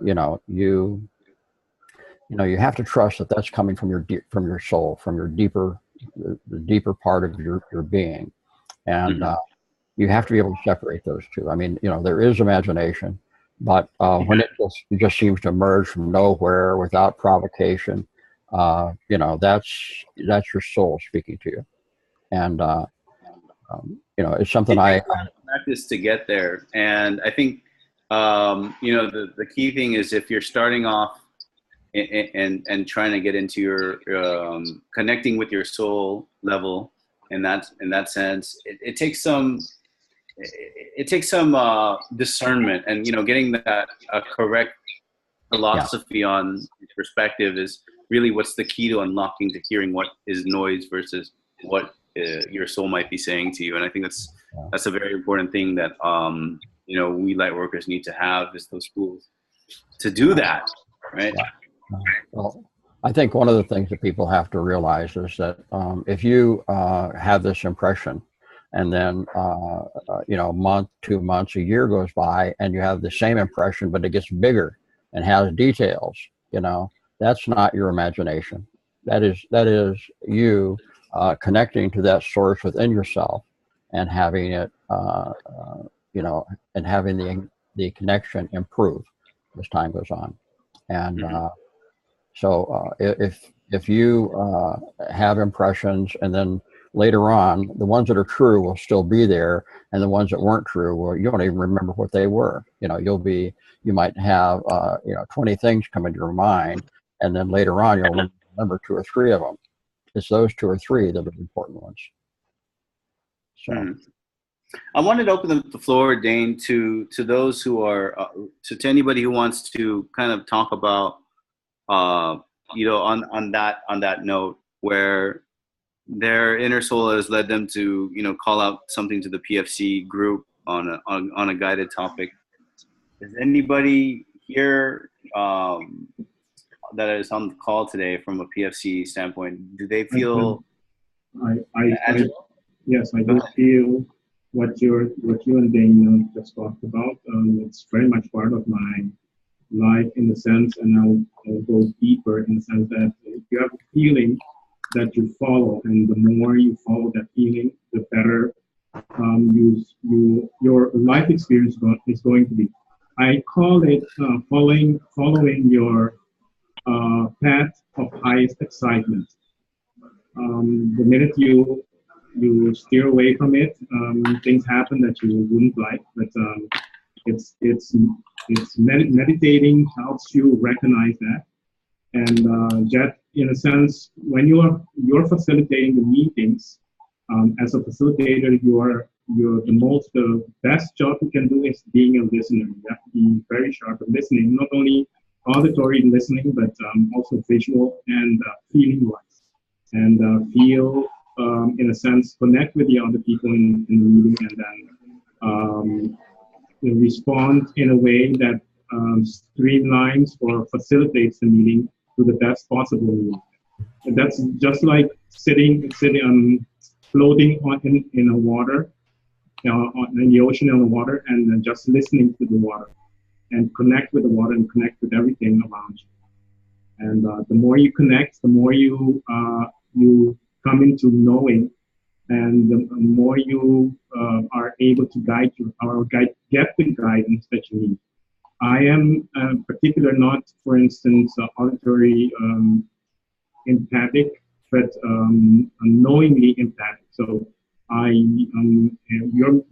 you know, you have to trust that that's coming from your soul, from your the deeper part of your being, and you have to be able to separate those two. I mean, you know, there is imagination, but when it just seems to emerge from nowhere without provocation, you know, that's your soul speaking to you, and you know, it's something I practice to get there. And I think you know, the key thing is if you're starting off and trying to get into your connecting with your soul level, in that sense, it takes some discernment, and you know, getting that correct philosophy on perspective is really what's the key to unlocking, to hearing what is noise versus what your soul might be saying to you. And I think that's a very important thing that you know, we light workers need to have, is those tools to do that, right? Well, I think one of the things that people have to realize is that if you have this impression, and then you know, a month, 2 months, a year goes by, and you have the same impression, but it gets bigger and has details, you know, that's not your imagination. That is you connecting to that source within yourself and having it, you know, and having the connection improve as time goes on. And so if you have impressions, and then later on, the ones that are true will still be there, and the ones that weren't true, well, you don't even remember what they were. You know, you might have you know, 20 things come into your mind, and then later on you'll remember 2 or 3 of them. It's those 2 or 3 that are the important ones. So. I wanted to open the floor, Dane, to those who are to anybody who wants to kind of talk about you know, on that note, where their inner soul has led them to, you know, call out something to the PFC group on a guided topic. Is anybody here that is on the call today from a PFC standpoint? Do they feel? Yes, I do feel what you and Dane just talked about. It's very much part of my life, in the sense, and I'll go deeper in the sense that if you have a feeling that you follow, and the more you follow that feeling, the better your life experience is going to be. I call it following your path of highest excitement. The minute you steer away from it, things happen that you wouldn't like, but it's meditating helps you recognize that, and that, in a sense, when you're facilitating the meetings, as a facilitator, the best job you can do is being a listener. You have to be very sharp at listening, not only auditory listening, but also visual and feeling wise, and feel, in a sense, connect with the other people in the meeting, and then respond in a way that streamlines or facilitates the meeting to the best possible meeting. And that's just like sitting floating in the water, in the ocean, on the water, and then just listening to the water and connect with the water and connect with everything around you. And the more you connect, the more you come into knowing, and the more you are able to get the guidance that you need. I am particular, not, for instance, auditory empathic, but knowingly empathic. So you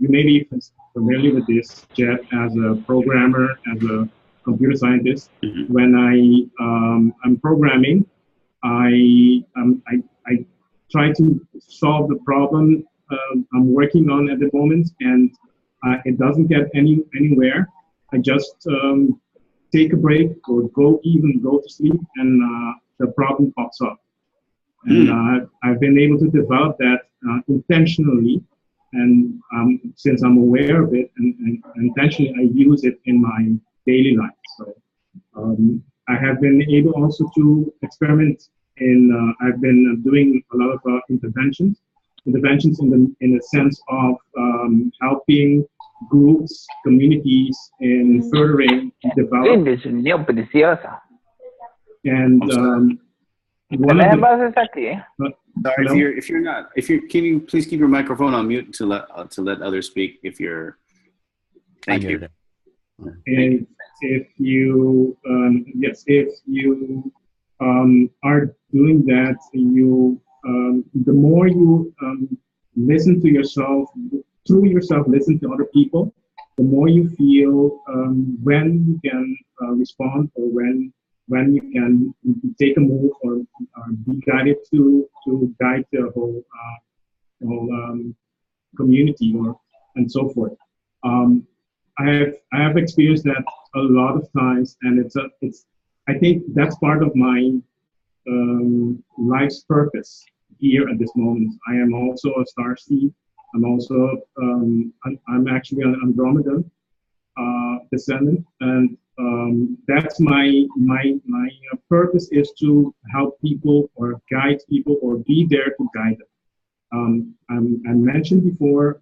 may be familiar with this, Jet, as a programmer, as a computer scientist. Mm-hmm. When I'm programming, I try to solve the problem I'm working on at the moment, and it doesn't get anywhere. I just take a break or go to sleep, and the problem pops up. And I've been able to develop that intentionally, and since I'm aware of it, and intentionally I use it in my daily life. So I have been able also to experiment in. I've been doing a lot of interventions in the sense of helping groups, communities in furthering development. And one of the, sorry, if you're, can you please keep your microphone on mute to let others speak if you're, thank you. And if you, yes, if you are doing that, you, the more you listen to yourself, through yourself, listen to other people, the more you feel when you can respond, or when you can take a move, or be guided to guide the whole community, and so forth. I have experienced that a lot of times, and I think that's part of my life's purpose here at this moment. I am also a starseed. I'm also I'm actually an Andromeda descendant, and that's my purpose, is to help people or guide people or be there to guide them. I mentioned before,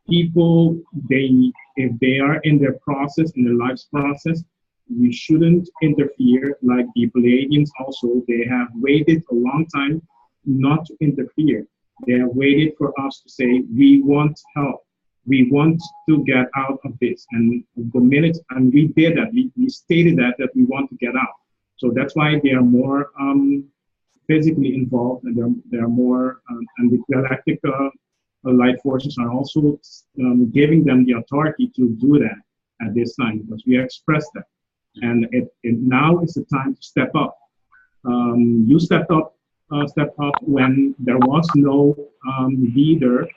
people, if they are in their process, in their life's process, we shouldn't interfere. Like the Pleiadians also, they have waited a long time not to interfere. They have waited for us to say, we want help. We want to get out of this. And the minute, and we did that, we stated that we want to get out. So that's why they are more physically involved, and they're more, and the galactic light forces are also giving them the authority to do that at this time, because we expressed that. And now is the time to step up. You stepped up when there was no leader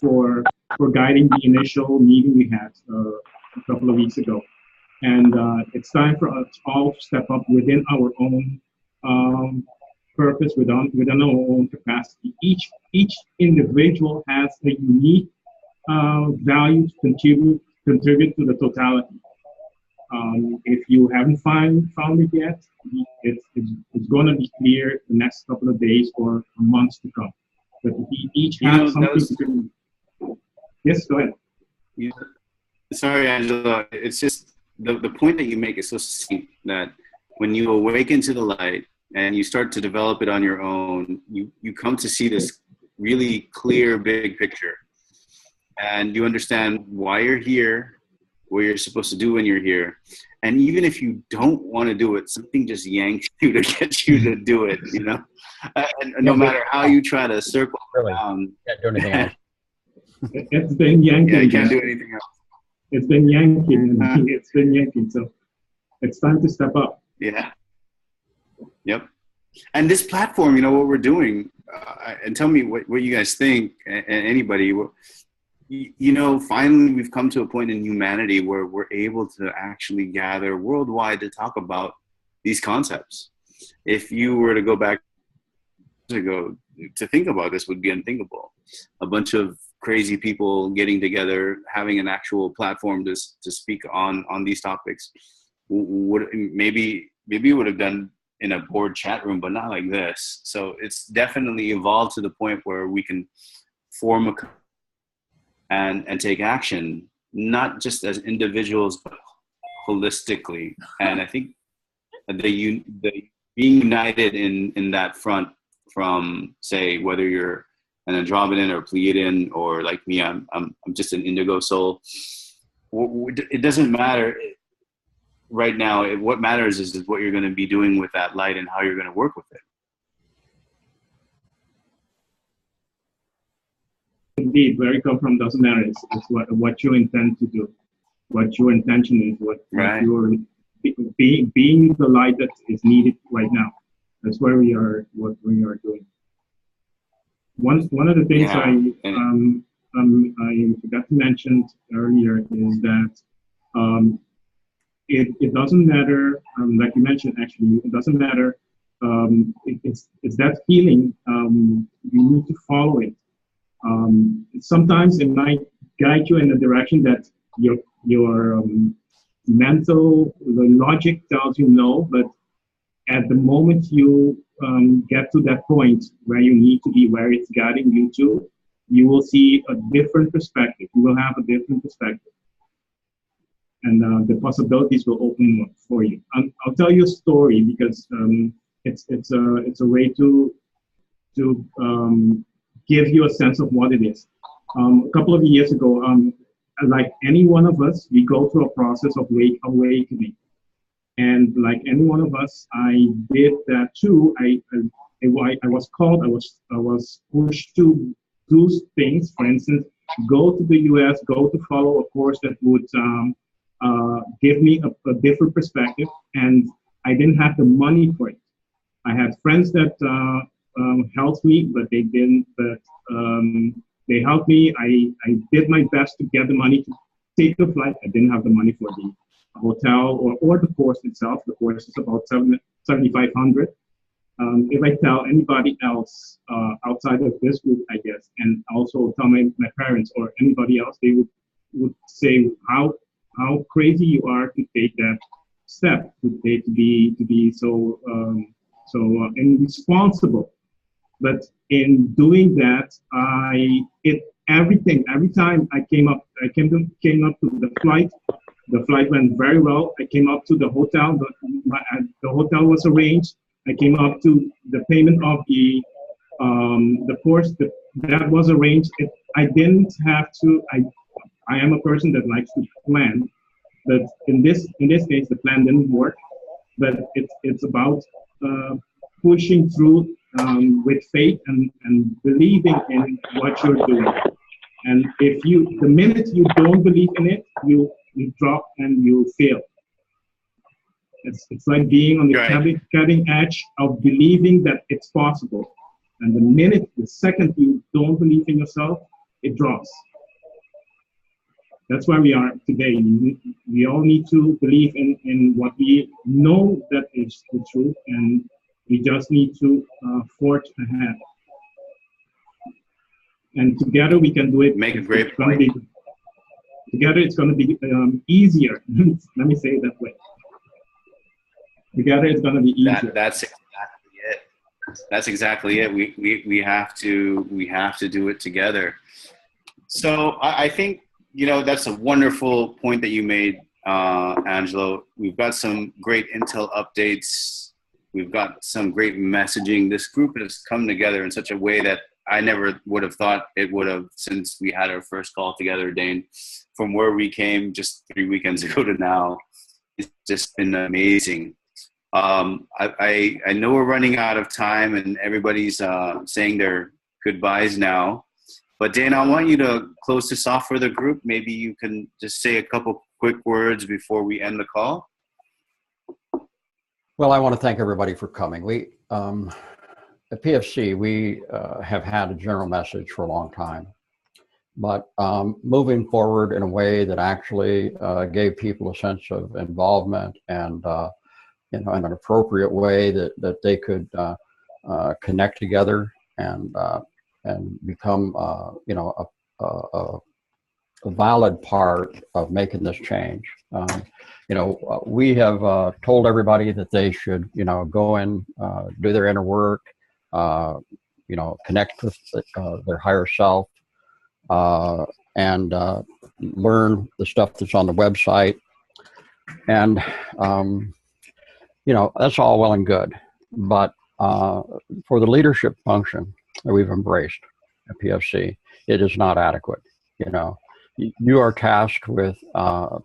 for guiding the initial meeting we had a couple of weeks ago. And it's time for us all to step up within our own purpose, within our own capacity. Each individual has a unique value to contribute to the totality. If you haven't found it yet, it's going to be clear the next couple of days or months to come. But we each have something to do. Yes, go ahead. Sorry, Angela. It's just the point that you make is so succinct, that when you awaken to the light and you start to develop it on your own, you come to see this really clear, big picture. And you understand why you're here, what you're supposed to do when you're here. And even if you don't want to do it, something just yanks you to get you to do it, you know? And no matter how you try to circle around. Can't do anything else. It's been yanking. Yeah, you can't do anything else. It's been yanking. It's been yanking. So it's time to step up. Yeah. Yep. And this platform, you know, what we're doing, and tell me what you guys think, and anybody, you know, finally we've come to a point in humanity where we're able to actually gather worldwide to talk about these concepts. If you were to go back ago, to think about this would be unthinkable. A bunch of crazy people getting together, having an actual platform to speak on these topics, would maybe it would have done in a board chat room, but not like this. So it's definitely evolved to the point where we can form and take action, not just as individuals, but holistically. And I think the being united in that front, from, say, whether you're an Andromedan or Pleiadian, or like me, I'm just an indigo soul. It doesn't matter right now. What matters is what you're going to be doing with that light and how you're going to work with it. Indeed, where you come from doesn't matter. It's what you intend to do, what your intention is, what you're being the light that is needed right now. That's where we are. What we are doing. One of the things I forgot to mention earlier is that it doesn't matter. Like you mentioned, actually, it doesn't matter. It's that feeling. You need to follow it. Sometimes it might guide you in a direction that your mental logic tells you no, but at the moment you get to that point where you need to be, where it's guiding you to, you will see a different perspective. You will have a different perspective, and the possibilities will open up for you. I'll tell you a story because it's a way to give you a sense of what it is. A couple of years ago, like any one of us, we go through a process of awakening. And like any one of us, I did that too. I was called, I was pushed to do things. For instance, go to the US, go to follow a course that would give me a different perspective. And I didn't have the money for it. I had friends that helped me, but they didn't. But they helped me. I did my best to get the money to take the flight. I didn't have the money for the hotel or the course itself. The course is about $7,500. If I tell anybody else outside of this group, I guess, and also tell my parents or anybody else, they would say how crazy you are to take that step, to be so irresponsible. But in doing that, every time I came up to the flight. The flight went very well. I came up to the hotel. The hotel was arranged. I came up to the payment of the course. That was arranged. I didn't have to. I am a person that likes to plan, but in this case, the plan didn't work. But it's about pushing through with faith and believing in what you're doing. And the minute you don't believe in it, you drop and you fail. It's like being on the cutting edge of believing that it's possible. And the second you don't believe in yourself, it drops. That's where we are today. We all need to believe in what we know that is the truth, and we just need to forge ahead. And together we can do it. Make a great point. Together it's going to be easier. Let me say it that way. Together it's going to be easier. That's exactly it. That's exactly it. We have to do it together. So I think, that's a wonderful point that you made, Angelo. We've got some great intel updates. We've got some great messaging. This group has come together in such a way that I never would have thought it would have since we had our first call together, Dane. From where we came just 3 weekends ago to now, it's just been amazing. I know we're running out of time and everybody's saying their goodbyes now. But Dane, I want you to close this off for the group. Maybe you can just say a couple quick words before we end the call. Well, I want to thank everybody for coming. We, at PFC, we have had a general message for a long time, but moving forward in a way that actually gave people a sense of involvement and in an appropriate way that they could connect together and become a valid part of making this change. We have told everybody that they should, go in, do their inner work, connect with their higher self, and learn the stuff that's on the website. And, that's all well and good. But for the leadership function that we've embraced at PFC, it is not adequate. You are tasked with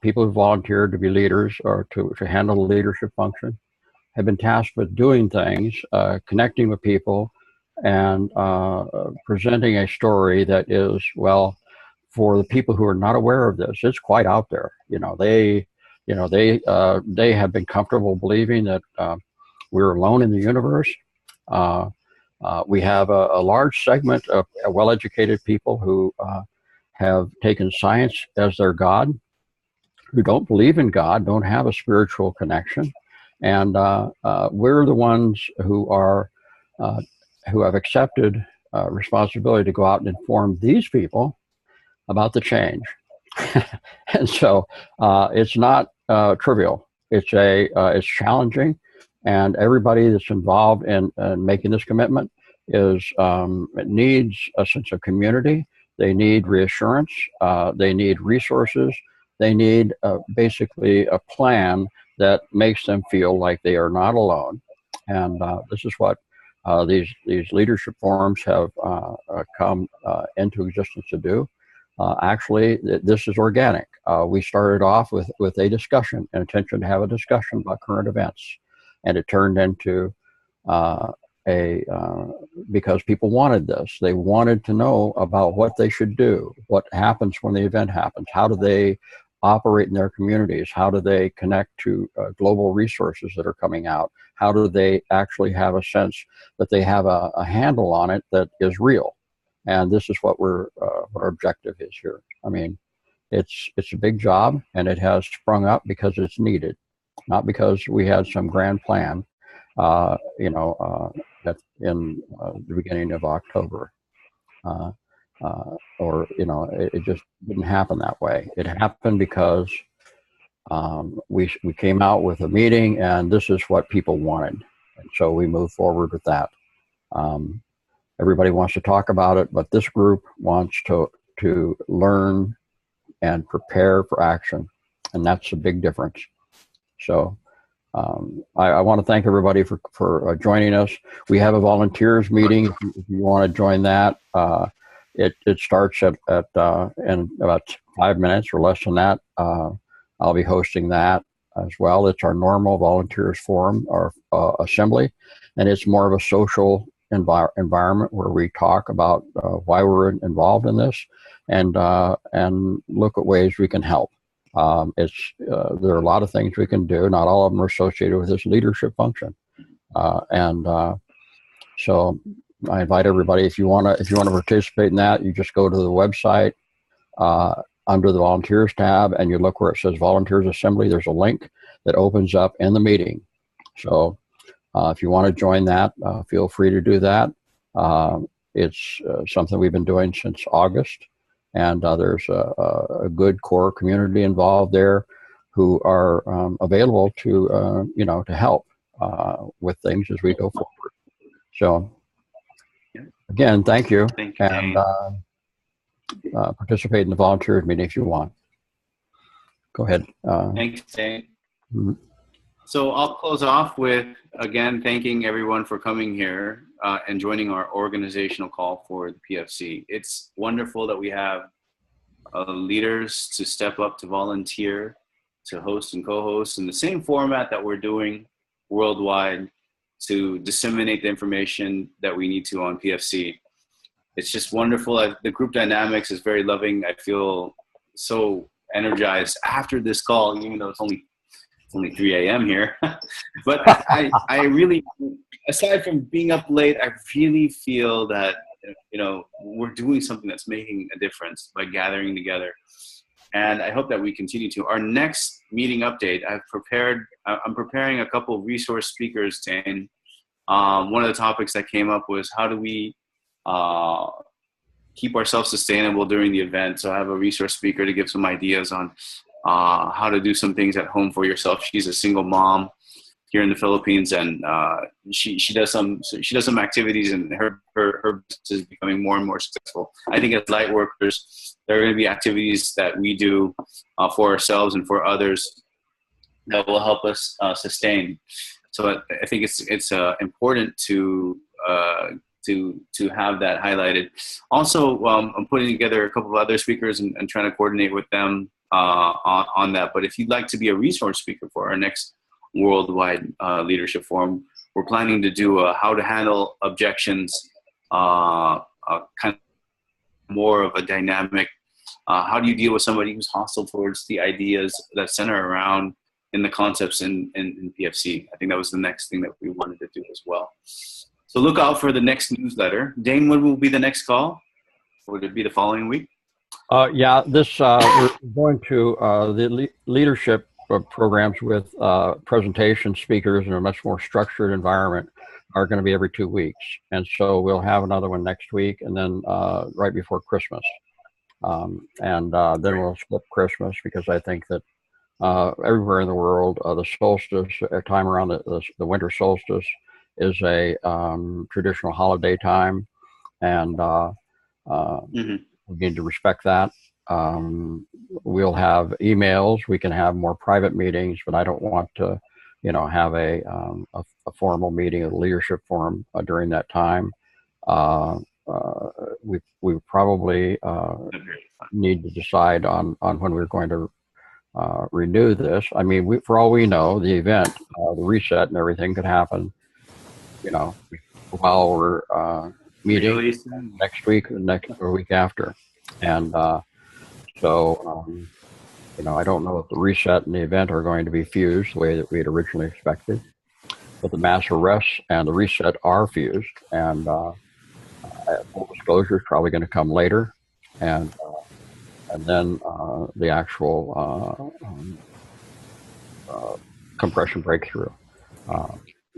people who volunteered to be leaders or to handle the leadership function, have been tasked with doing things, connecting with people, and presenting a story that is, well, for the people who are not aware of this, it's quite out there. They have been comfortable believing that we're alone in the universe. We have a large segment of well-educated people who have taken science as their God, who don't believe in God, don't have a spiritual connection, and we're the ones who have accepted responsibility to go out and inform these people about the change. And so it's not trivial. It's challenging, and everybody that's involved in making this commitment needs a sense of community. They need reassurance. They need resources. They need basically a plan that makes them feel like they are not alone. And this is what these leadership forums have come into existence to do. Actually, this is organic. We started off with a discussion, an intention to have a discussion about current events, and it turned into because people wanted this. They wanted to know about what they should do, what happens when the event happens, how do they operate in their communities, how do they connect to global resources that are coming out, how do they actually have a sense that they have a handle on it that is real. And this is what what our objective is here. I mean, it's a big job, and it has sprung up because it's needed, not because we had some grand plan. In the beginning of October, it just didn't happen that way. It happened because we came out with a meeting, and this is what people wanted, and so we moved forward with that. Everybody wants to talk about it, but this group wants to learn and prepare for action, and that's a big difference. So I want to thank everybody for joining us. We have a volunteers meeting if you want to join that. It starts in about 5 minutes or less than that. I'll be hosting that as well. It's our normal volunteers forum or assembly, and it's more of a social environment where we talk about why we're involved in this and look at ways we can help. There are a lot of things we can do. Not all of them are associated with this leadership function, so I invite everybody. If you want to participate in that, you just go to the website under the volunteers tab, and you look where it says Volunteers Assembly. There's a link that opens up in the meeting. So if you want to join that, feel free to do that. It's something we've been doing since August. And there's a good core community involved there who are available to help with things as we go forward. So again, thank you. And participate in the volunteers meeting if you want. Go ahead. Thanks, Dane. Mm-hmm. So I'll close off with, again, thanking everyone for coming here and joining our organizational call for the PFC. It's wonderful that we have leaders to step up to volunteer, to host and co-host in the same format that we're doing worldwide to disseminate the information that we need to on PFC. It's just wonderful. The group dynamics is very loving. I feel so energized after this call, even though it's only 3 a.m. here. But I really, aside from being up late, I really feel that, we're doing something that's making a difference by gathering together. And I hope that we continue to. Our next meeting update, I'm preparing a couple of resource speakers, Dane. One of the topics that came up was how do we keep ourselves sustainable during the event. So I have a resource speaker to give some ideas on how to do some things at home for yourself. She's a single mom here in the Philippines, and she does some activities, and her business is becoming more and more successful. I think as light workers, there are going to be activities that we do for ourselves and for others that will help us sustain. So I think it's important to have that highlighted. Also, I'm putting together a couple of other speakers and trying to coordinate with them on that. But if you'd like to be a resource speaker for our next worldwide leadership forum, we're planning to do a how to handle objections, kind of more of a dynamic. How do you deal with somebody who's hostile towards the ideas that center around in the concepts in PFC? I think that was the next thing that we wanted to do as well. So look out for the next newsletter. Dane, when will be the next call? Would it be the following week? Yeah, we're going to the leadership programs with presentation speakers in a much more structured environment are going to be every 2 weeks. And so we'll have another one next week, and then right before Christmas. Then we'll skip Christmas, because I think that everywhere in the world, the solstice, time around the winter solstice, is a traditional holiday time, and we need to respect that. We'll have emails. We can have more private meetings, but I don't want to, have a formal meeting of the leadership forum during that time. We probably need to decide on when we're going to renew this. I mean, for all we know, the event, the reset and everything could happen, while we're meeting next week or week after. And so, I don't know if the reset and the event are going to be fused the way that we had originally expected, but the mass arrests and the reset are fused, and full disclosure is probably going to come later, and then the actual compression breakthrough.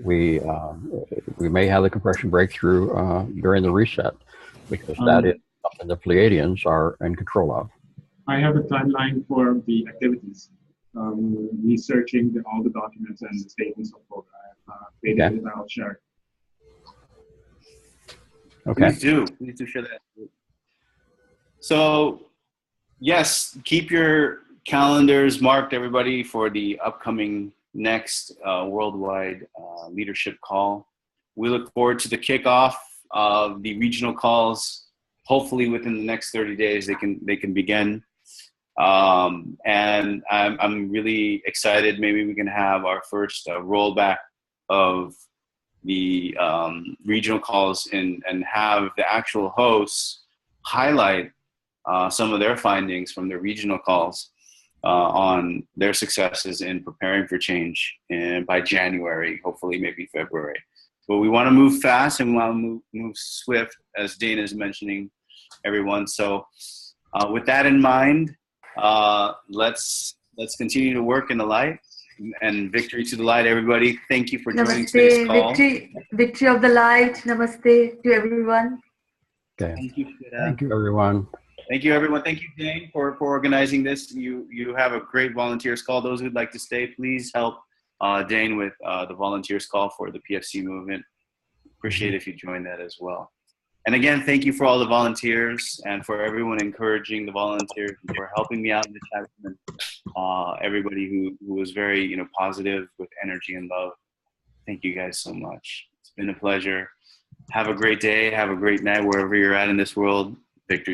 We may have the compression breakthrough during the reset, because that is something the Pleiadians are in control of. I have a timeline for the activities. Researching all the documents and the statements of work. I have created it. I'll share. Okay. Please do share that. So, yes, keep your calendars marked, everybody, for the upcoming next worldwide leadership call. We look forward to the kickoff of the regional calls. Hopefully, within the next 30 days, they can begin. And I'm really excited. Maybe we can have our first rollback of the regional calls and have the actual hosts highlight some of their findings from the regional calls on their successes in preparing for change, and by January, hopefully maybe February. But we want to move fast, and we want to move swift, as Dana is mentioning, everyone. So with that in mind, let's continue to work in the light, and victory to the light, everybody. Thank you for joining today's call. Victory of the light. Namaste to everyone. Okay. Thank you, Thank you, everyone. Thank you, everyone. Thank you, Dane, for organizing this. You have a great volunteers call. Those who'd like to stay, please help Dane with the volunteers call for the PFC movement. Appreciate if you join that as well. And again, thank you for all the volunteers, and for everyone encouraging the volunteers, and for helping me out in the chat room, and everybody who was very positive with energy and love. Thank you guys so much. It's been a pleasure. Have a great day. Have a great night wherever you're at in this world. Victory.